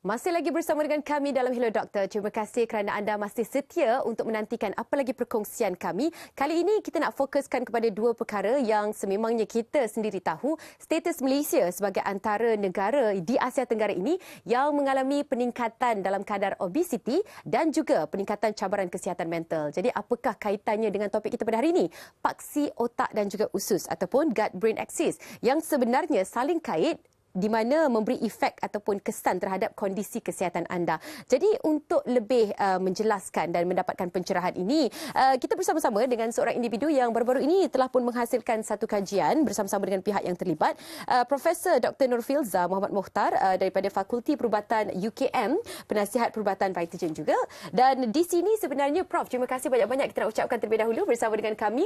Masih lagi bersama dengan kami dalam Hello Doktor. Terima kasih kerana anda masih setia untuk menantikan apa lagi perkongsian kami. Kali ini kita nak fokuskan kepada dua perkara yang sememangnya kita sendiri tahu status Malaysia sebagai antara negara di Asia Tenggara ini yang mengalami peningkatan dalam kadar obesiti dan juga peningkatan cabaran kesihatan mental. Jadi apakah kaitannya dengan topik kita pada hari ini? Paksi otak dan juga usus ataupun gut-brain axis yang sebenarnya saling kait di mana memberi efek ataupun kesan terhadap kondisi kesihatan anda. Jadi untuk lebih menjelaskan dan mendapatkan pencerahan ini, kita bersama-sama dengan seorang individu yang baru-baru ini telah pun menghasilkan satu kajian bersama-sama dengan pihak yang terlibat, Profesor Dr. Nurfilza Muhammad Mokhtar daripada Fakulti Perubatan UKM, penasihat perubatan Vitagen juga. Dan di sini sebenarnya Prof, terima kasih banyak-banyak kita nak ucapkan terlebih dahulu bersama dengan kami.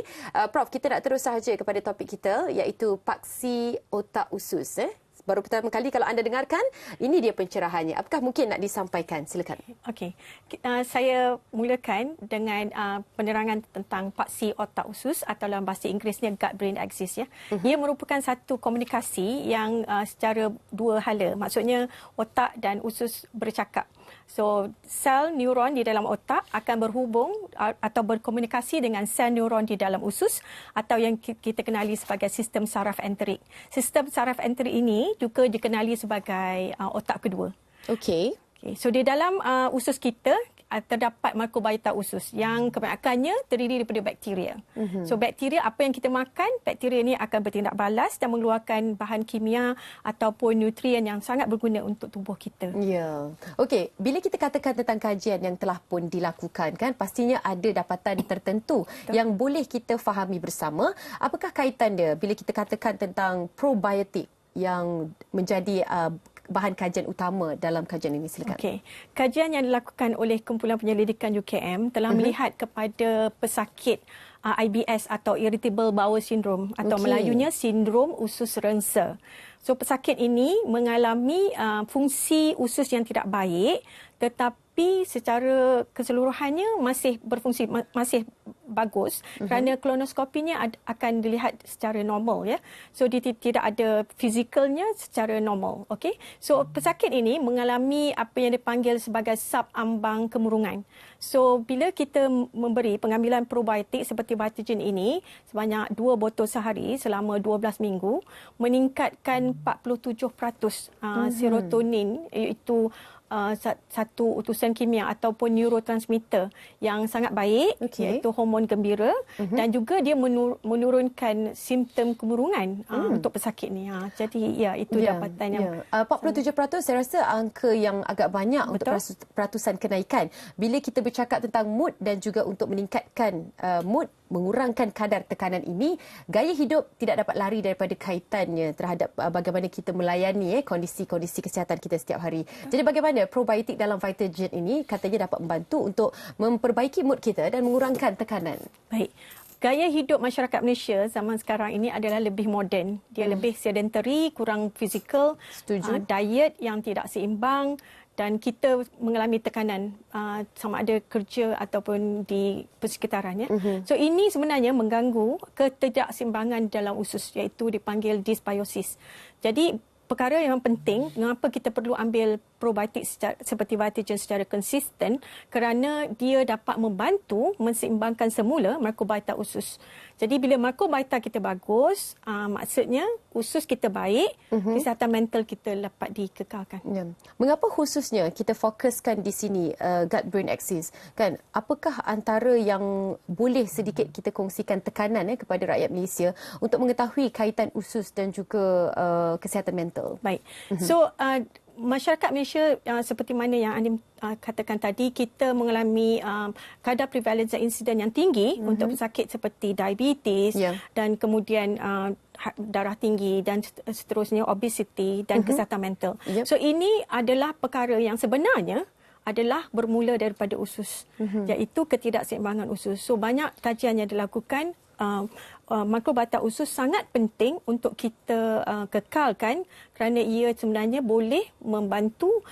Prof, kita nak terus sahaja kepada topik kita iaitu paksi otak usus. Baru pertama kali kalau anda dengarkan, ini dia pencerahannya. Apakah mungkin nak disampaikan? Silakan. Okey. Saya mulakan dengan penerangan tentang paksi otak usus atau dalam bahasa Inggerisnya gut-brain axis. Ya. Ia merupakan satu komunikasi yang secara dua hala. Maksudnya otak dan usus bercakap. So, sel neuron di dalam otak akan berhubung atau berkomunikasi dengan sel neuron di dalam usus atau yang kita kenali sebagai sistem saraf enterik. Sistem saraf enterik ini juga dikenali sebagai otak kedua. Okey. Okay. So, di dalam usus kita terdapat mikrobiota usus yang kebanyakannya terdiri daripada bakteria. So bakteria, apa yang kita makan, bakteria ini akan bertindak balas dan mengeluarkan bahan kimia ataupun nutrien yang sangat berguna untuk tubuh kita. Ya. Okey, bila kita katakan tentang kajian yang telah pun dilakukan kan, pastinya ada dapatan tertentu yang boleh kita fahami bersama. Apakah kaitan dia bila kita katakan tentang probiotik yang menjadi bahan kajian utama dalam kajian ini? Silakan. Okey. Kajian yang dilakukan oleh Kumpulan Penyelidikan UKM telah melihat kepada pesakit IBS atau Irritable Bowel Syndrome atau Melayunya sindrom usus rengsa. So pesakit ini mengalami fungsi usus yang tidak baik, tetapi secara keseluruhannya masih berfungsi, masih bagus kerana kolonoskopinya akan dilihat secara normal, ya. So dia tidak ada fizikalnya secara normal, okey. So pesakit ini mengalami apa yang dipanggil sebagai subambang kemurungan. So bila kita memberi pengambilan probiotik seperti Vitagen ini sebanyak 2 botol sehari selama 12 minggu, meningkatkan 47% serotonin, iaitu satu utusan kimia ataupun neurotransmitter yang sangat baik, iaitu hormon gembira, dan juga dia menurunkan simptom kemurungan untuk pesakit ni. Jadi ya, itu dapatan yang 47% saya rasa angka yang agak banyak. Betul. Untuk peratusan kenaikan. Bila kita bercakap tentang mood dan juga untuk meningkatkan mood, mengurangkan kadar tekanan ini, gaya hidup tidak dapat lari daripada kaitannya terhadap bagaimana kita melayani kondisi-kondisi kesihatan kita setiap hari. Jadi bagaimana probiotik dalam Vitagen ini katanya dapat membantu untuk memperbaiki mood kita dan mengurangkan tekanan? Baik. Gaya hidup masyarakat Malaysia zaman sekarang ini adalah lebih moden. Dia lebih sedentary, kurang fizikal, diet yang tidak seimbang, dan kita mengalami tekanan sama ada kerja ataupun di persekitarannya. So ini sebenarnya mengganggu ketidakseimbangan dalam usus, iaitu dipanggil dysbiosis. Jadi perkara yang penting, mengapa kita perlu ambil probiotik seperti Vitagen secara konsisten, kerana dia dapat membantu menseimbangkan semula mikrobiota usus. Jadi bila mikrobiota kita bagus, maksudnya usus kita baik, kesihatan mental kita dapat dikekalkan. Ya. Mengapa khususnya kita fokuskan di sini gut-brain axis? Kan, apakah antara yang boleh sedikit kita kongsikan tekanan kepada rakyat Malaysia untuk mengetahui kaitan usus dan juga kesihatan mental? Baik. So masyarakat Malaysia seperti mana yang Andi katakan tadi, kita mengalami kadar prevalence insiden yang tinggi untuk pesakit seperti diabetes dan kemudian darah tinggi dan seterusnya, obesity dan kesihatan mental. So ini adalah perkara yang sebenarnya adalah bermula daripada usus, iaitu ketidakseimbangan usus. So banyak kajian yang dilakukan Mikrobata usus sangat penting untuk kita kekalkan kerana ia sebenarnya boleh membantu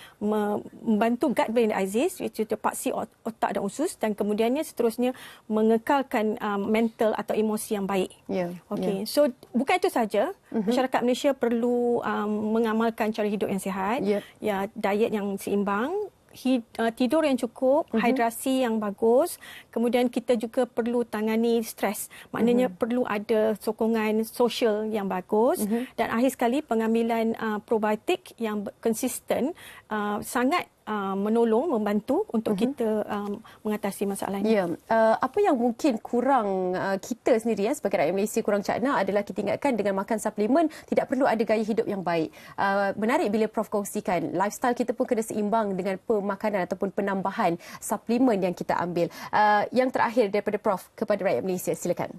gut-brain axis, iaitu paksi otak dan usus, dan kemudiannya seterusnya mengekalkan mental atau emosi yang baik. Okey, so bukan itu saja. Masyarakat Malaysia perlu mengamalkan cara hidup yang sihat, ya, diet yang seimbang, tidur yang cukup, hidrasi yang bagus. Kemudian kita juga perlu tangani stres. Maknanya perlu ada sokongan sosial yang bagus. Dan akhir sekali, pengambilan probiotik yang konsisten sangat menolong, membantu untuk kita mengatasi masalah ini. Apa yang mungkin kurang kita sendiri sebagai rakyat Malaysia kurang cakna adalah kita ingatkan dengan makan suplemen tidak perlu ada gaya hidup yang baik. Menarik bila Prof kongsikan lifestyle kita pun kena seimbang dengan pemakanan ataupun penambahan suplemen yang kita ambil. Yang terakhir daripada Prof kepada rakyat Malaysia, silakan.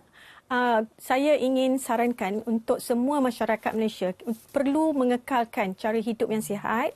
Saya ingin sarankan untuk semua masyarakat Malaysia perlu mengekalkan cara hidup yang sihat.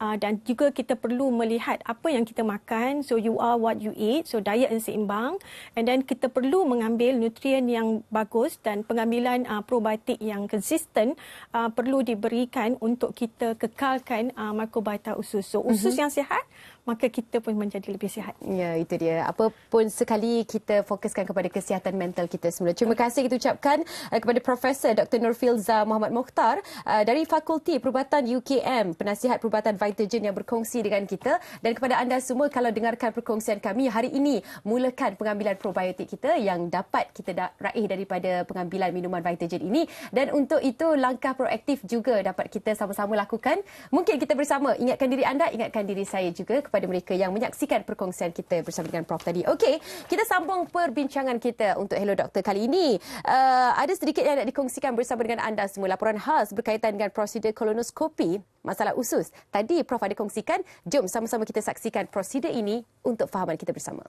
Dan juga kita perlu melihat apa yang kita makan. So you are what you eat. So diet yang seimbang. And then kita perlu mengambil nutrien yang bagus dan pengambilan probiotik yang konsisten perlu diberikan untuk kita kekalkan mikrobata usus. So usus yang sihat, maka kita pun menjadi lebih sihat. Ya, itu dia. Apapun sekali kita fokuskan kepada kesihatan mental kita semula. Terima kasih kita ucapkan kepada Profesor Dr. Nurfilza Muhammad Mokhtar dari Fakulti Perubatan UKM, penasihat perubatan Vitagen yang berkongsi dengan kita. Dan kepada anda semua, kalau dengarkan perkongsian kami hari ini, mulakan pengambilan probiotik kita yang dapat kita raih daripada pengambilan minuman Vitagen ini. Dan untuk itu, langkah proaktif juga dapat kita sama-sama lakukan. Mungkin kita bersama ingatkan diri anda, ingatkan diri saya juga kepada mereka yang menyaksikan perkongsian kita bersama dengan Prof tadi. Okey, kita sambung perbincangan kita untuk Hello Doktor kali ini. Ada sedikit yang nak dikongsikan bersama dengan anda semua. Laporan khas berkaitan dengan prosedur kolonoskopi masalah usus. Tadi Prof ada kongsikan, jom sama-sama kita saksikan prosedur ini untuk fahaman kita bersama.